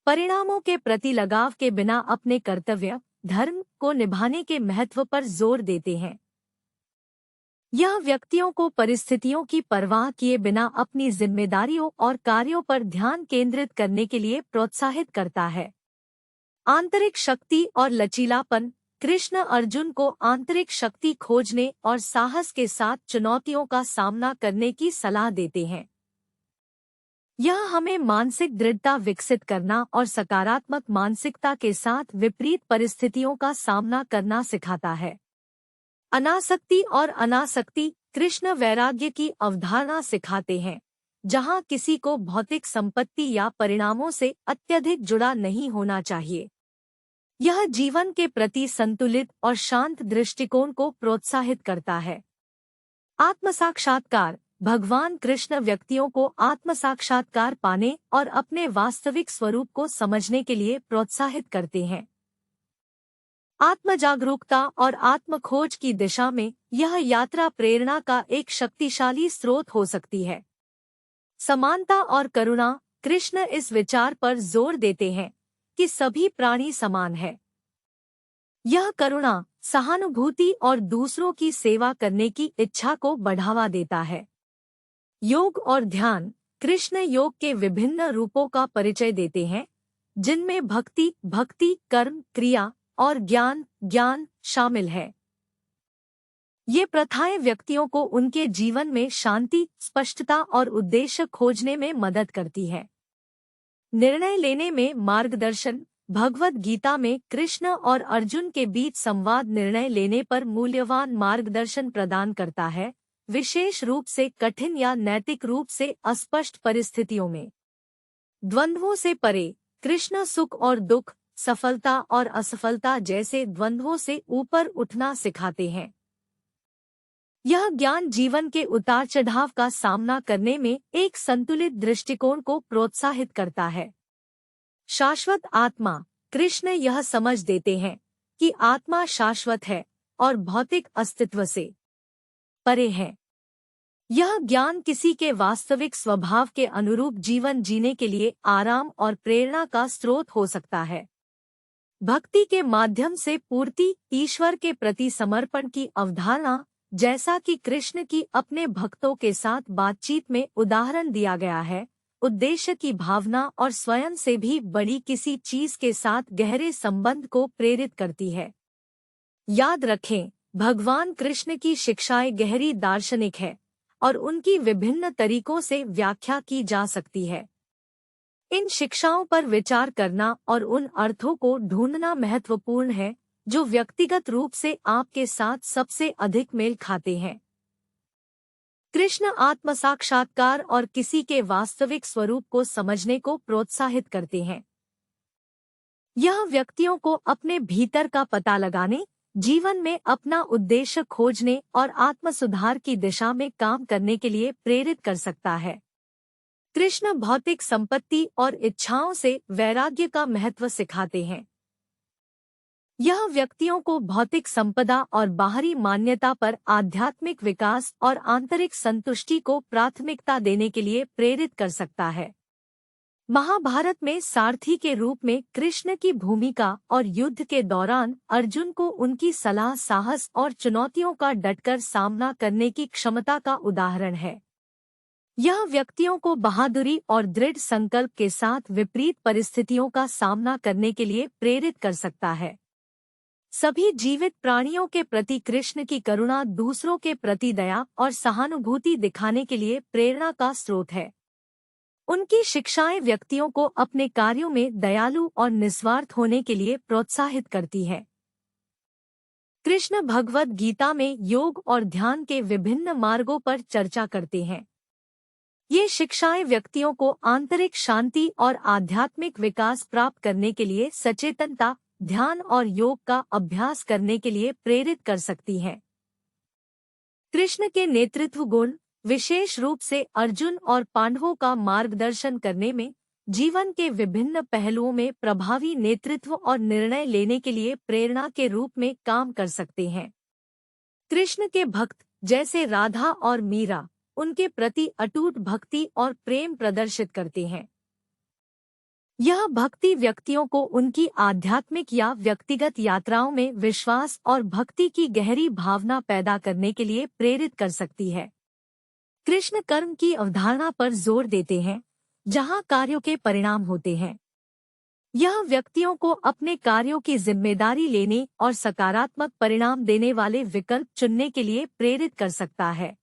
परिणामों के प्रति लगाव के बिना अपने कर्तव्य, धर्म को निभाने के महत्व पर जोर देते हैं। यह व्यक्तियों को परिस्थितियों की परवाह किए बिना अपनी जिम्मेदारियों और कार्यों पर ध्यान केंद्रित करने के लिए प्रोत्साहित करता है। आंतरिक शक्ति और लचीलापन। कृष्ण अर्जुन को आंतरिक शक्ति खोजने और साहस के साथ चुनौतियों का सामना करने की सलाह देते हैं। यह हमें मानसिक दृढ़ता विकसित करना और सकारात्मक मानसिकता के साथ विपरीत परिस्थितियों का सामना करना सिखाता है। अनासक्ति और अनासक्ति। कृष्ण वैराग्य की अवधारणा सिखाते हैं, जहां किसी को भौतिक संपत्ति या परिणामों से अत्यधिक जुड़ा नहीं होना चाहिए। यह जीवन के प्रति संतुलित और शांत दृष्टिकोण को प्रोत्साहित करता है। आत्मसाक्षात्कार। भगवान कृष्ण व्यक्तियों को आत्मसाक्षात्कार पाने और अपने वास्तविक स्वरूप को समझने के लिए प्रोत्साहित करते हैं। आत्मजागरूकता और आत्मखोज की दिशा में यह यात्रा प्रेरणा का एक शक्तिशाली स्रोत हो सकती है। समानता और करुणा। कृष्ण इस विचार पर जोर देते हैं कि सभी प्राणी समान हैं। यह करुणा, सहानुभूति और दूसरों की सेवा करने की इच्छा को बढ़ावा देता है। योग और ध्यान। कृष्ण योग के विभिन्न रूपों का परिचय देते हैं, जिनमें भक्ति, कर्म, क्रिया और ज्ञान शामिल है। ये प्रथाएं व्यक्तियों को उनके जीवन में शांति, स्पष्टता और उद्देश्य खोजने में मदद करती है। निर्णय लेने में मार्गदर्शन। भगवद गीता में कृष्ण और अर्जुन के बीच संवाद निर्णय लेने पर मूल्यवान मार्गदर्शन प्रदान करता है, विशेष रूप से कठिन या नैतिक रूप से अस्पष्ट परिस्थितियों में। द्वंद्वों से परे। कृष्ण सुख और दुख, सफलता और असफलता जैसे द्वंद्वों से ऊपर उठना सिखाते हैं। यह ज्ञान जीवन के उतार चढ़ाव का सामना करने में एक संतुलित दृष्टिकोण को प्रोत्साहित करता है। शाश्वत आत्मा। कृष्ण यह समझ देते हैं कि आत्मा शाश्वत है और भौतिक अस्तित्व से परे है। यह ज्ञान किसी के वास्तविक स्वभाव के अनुरूप जीवन जीने के लिए आराम और प्रेरणा का स्रोत हो सकता है। भक्ति के माध्यम से पूर्ति। ईश्वर के प्रति समर्पण की अवधारणा, जैसा कि कृष्ण की अपने भक्तों के साथ बातचीत में उदाहरण दिया गया है, उद्देश्य की भावना और स्वयं से भी बड़ी किसी चीज के साथ गहरे संबंध को प्रेरित करती है। याद रखें, भगवान कृष्ण की शिक्षाएं गहरी दार्शनिक है और उनकी विभिन्न तरीकों से व्याख्या की जा सकती है। इन शिक्षाओं पर विचार करना और उन अर्थों को ढूंढना महत्वपूर्ण है जो व्यक्तिगत रूप से आपके साथ सबसे अधिक मेल खाते हैं। कृष्ण आत्मसाक्षात्कार और किसी के वास्तविक स्वरूप को समझने को प्रोत्साहित करते हैं। यह व्यक्तियों को अपने भीतर का पता लगाने, जीवन में अपना उद्देश्य खोजने और आत्मसुधार की दिशा में काम करने के लिए प्रेरित कर सकता है। कृष्ण भौतिक संपत्ति और इच्छाओं से वैराग्य का महत्व सिखाते हैं। यह व्यक्तियों को भौतिक संपदा और बाहरी मान्यता पर आध्यात्मिक विकास और आंतरिक संतुष्टि को प्राथमिकता देने के लिए प्रेरित कर सकता है। महाभारत में सारथी के रूप में कृष्ण की भूमिका और युद्ध के दौरान अर्जुन को उनकी सलाह, साहस और चुनौतियों का डटकर सामना करने की क्षमता का उदाहरण है। यह व्यक्तियों को बहादुरी और दृढ़ संकल्प के साथ विपरीत परिस्थितियों का सामना करने के लिए प्रेरित कर सकता है। सभी जीवित प्राणियों के प्रति कृष्ण की करुणा दूसरों के प्रति दया और सहानुभूति दिखाने के लिए प्रेरणा का स्रोत है। उनकी शिक्षाएं व्यक्तियों को अपने कार्यों में दयालु और निस्वार्थ होने के लिए प्रोत्साहित करती है। कृष्ण भगवद गीता में योग और ध्यान के विभिन्न मार्गों पर चर्चा करते हैं। ये शिक्षाएं व्यक्तियों को आंतरिक शांति और आध्यात्मिक विकास प्राप्त करने के लिए सचेतनता, ध्यान और योग का अभ्यास करने के लिए प्रेरित कर सकती हैं। कृष्ण के नेतृत्व गुण, विशेष रूप से अर्जुन और पांडवों का मार्गदर्शन करने में, जीवन के विभिन्न पहलुओं में प्रभावी नेतृत्व और निर्णय लेने के लिए प्रेरणा के रूप में काम कर सकते हैं। कृष्ण के भक्त जैसे राधा और मीरा उनके प्रति अटूट भक्ति और प्रेम प्रदर्शित करते हैं। यह भक्ति व्यक्तियों को उनकी आध्यात्मिक या व्यक्तिगत यात्राओं में विश्वास और भक्ति की गहरी भावना पैदा करने के लिए प्रेरित कर सकती है। कृष्ण कर्म की अवधारणा पर जोर देते हैं, जहां कार्यों के परिणाम होते हैं। यह व्यक्तियों को अपने कार्यों की जिम्मेदारी लेने और सकारात्मक परिणाम देने वाले विकल्प चुनने के लिए प्रेरित कर सकता है।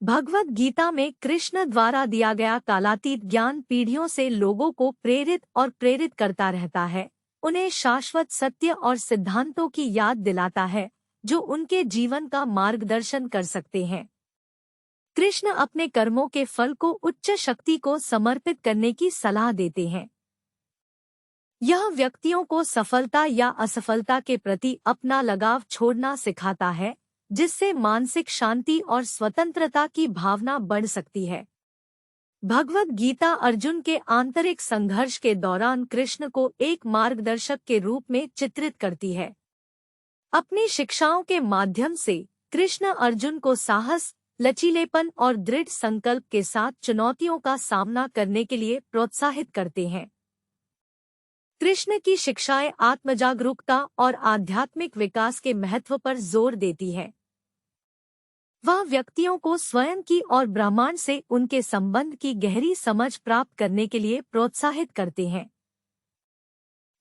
भगवद गीता में कृष्ण द्वारा दिया गया कालातीत ज्ञान पीढ़ियों से लोगों को प्रेरित करता रहता है, उन्हें शाश्वत सत्य और सिद्धांतों की याद दिलाता है जो उनके जीवन का मार्गदर्शन कर सकते हैं। कृष्ण अपने कर्मों के फल को उच्च शक्ति को समर्पित करने की सलाह देते हैं। यह व्यक्तियों को सफलता या असफलता के प्रति अपना लगाव छोड़ना सिखाता है, जिससे मानसिक शांति और स्वतंत्रता की भावना बढ़ सकती है। भगवद गीता अर्जुन के आंतरिक संघर्ष के दौरान कृष्ण को एक मार्गदर्शक के रूप में चित्रित करती है। अपनी शिक्षाओं के माध्यम से कृष्ण अर्जुन को साहस, लचीलेपन और दृढ़ संकल्प के साथ चुनौतियों का सामना करने के लिए प्रोत्साहित करते हैं। कृष्ण की शिक्षाएं आत्मजागरूकता और आध्यात्मिक विकास के महत्व पर जोर देती है। वह व्यक्तियों को स्वयं की और ब्रह्मांड से उनके संबंध की गहरी समझ प्राप्त करने के लिए प्रोत्साहित करते हैं।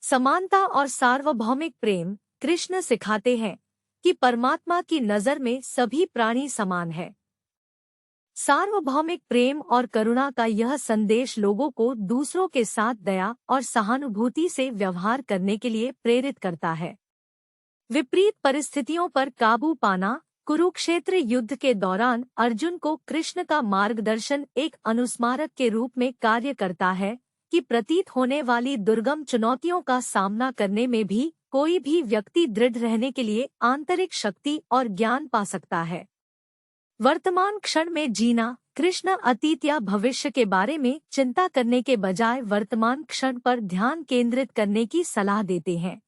समानता और सार्वभौमिक प्रेम कृष्ण सिखाते हैं कि परमात्मा की नज़र में सभी प्राणी समान है। सार्वभौमिक प्रेम और करुणा का यह संदेश लोगों को दूसरों के साथ दया और सहानुभूति से व्यवहार करने के लिए प्रेरित करता है। विपरीत परिस्थितियों पर काबू पाना कुरुक्षेत्र युद्ध के दौरान अर्जुन को कृष्ण का मार्गदर्शन एक अनुस्मारक के रूप में कार्य करता है कि प्रतीत होने वाली दुर्गम चुनौतियों का सामना करने में भी कोई भी व्यक्ति दृढ़ रहने के लिए आंतरिक शक्ति और ज्ञान पा सकता है। वर्तमान क्षण में जीना कृष्ण अतीत या भविष्य के बारे में चिंता करने के बजाय वर्तमान क्षण पर ध्यान केंद्रित करने की सलाह देते हैं।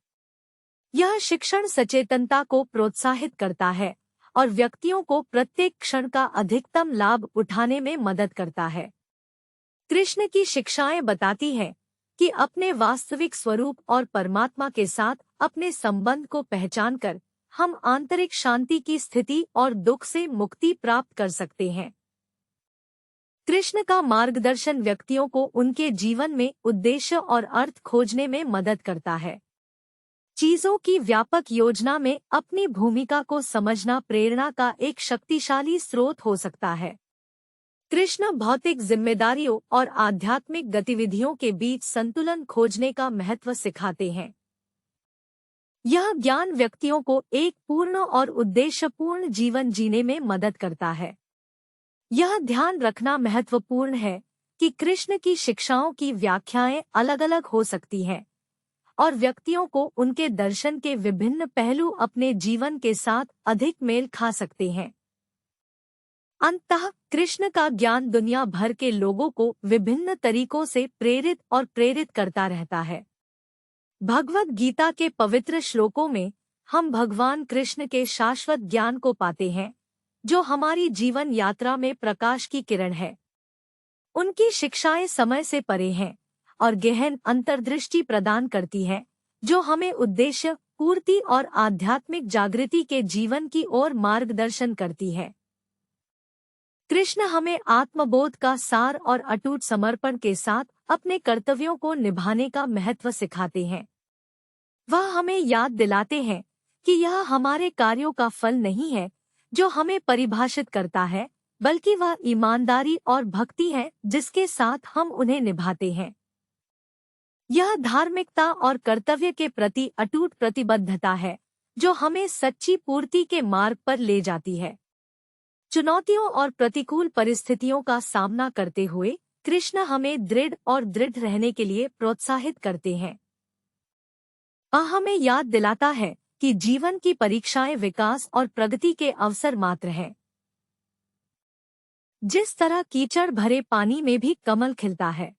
यह शिक्षण सचेतनता को प्रोत्साहित करता है और व्यक्तियों को प्रत्येक क्षण का अधिकतम लाभ उठाने में मदद करता है। कृष्ण की शिक्षाएं बताती हैं कि अपने वास्तविक स्वरूप और परमात्मा के साथ अपने संबंध को पहचानकर हम आंतरिक शांति की स्थिति और दुख से मुक्ति प्राप्त कर सकते हैं। कृष्ण का मार्गदर्शन व्यक्तियों को उनके जीवन में उद्देश्य और अर्थ खोजने में मदद करता है। चीजों की व्यापक योजना में अपनी भूमिका को समझना प्रेरणा का एक शक्तिशाली स्रोत हो सकता है। कृष्ण भौतिक जिम्मेदारियों और आध्यात्मिक गतिविधियों के बीच संतुलन खोजने का महत्व सिखाते हैं। यह ज्ञान व्यक्तियों को एक पूर्ण और उद्देश्यपूर्ण जीवन जीने में मदद करता है। यह ध्यान रखना महत्वपूर्ण है कि कृष्ण की शिक्षाओं की व्याख्याएं अलग-अलग हो सकती हैं और व्यक्तियों को उनके दर्शन के विभिन्न पहलू अपने जीवन के साथ अधिक मेल खा सकते हैं। अंततः कृष्ण का ज्ञान दुनिया भर के लोगों को विभिन्न तरीकों से प्रेरित करता रहता है। भगवद गीता के पवित्र श्लोकों में हम भगवान कृष्ण के शाश्वत ज्ञान को पाते हैं, जो हमारी जीवन यात्रा में प्रकाश की किरण है। उनकी शिक्षाएं समय से परे हैं और गहन अंतर्दृष्टि प्रदान करती हैं, जो हमें उद्देश्य, पूर्ति और आध्यात्मिक जागृति के जीवन की ओर मार्गदर्शन करती है। कृष्ण हमें आत्मबोध का सार और अटूट समर्पण के साथ अपने कर्तव्यों को निभाने का महत्व सिखाते हैं। वह हमें याद दिलाते हैं कि यह हमारे कार्यों का फल नहीं है जो हमें परिभाषित करता है, बल्कि वह ईमानदारी और भक्ति है जिसके साथ हम उन्हें निभाते हैं। यह धार्मिकता और कर्तव्य के प्रति अटूट प्रतिबद्धता है जो हमें सच्ची पूर्ति के मार्ग पर ले जाती है। चुनौतियों और प्रतिकूल परिस्थितियों का सामना करते हुए कृष्ण हमें दृढ़ रहने के लिए प्रोत्साहित करते हैं। वह हमें याद दिलाता है कि जीवन की परीक्षाएं विकास और प्रगति के अवसर मात्र हैं। जिस तरह कीचड़ भरे पानी में भी कमल खिलता है,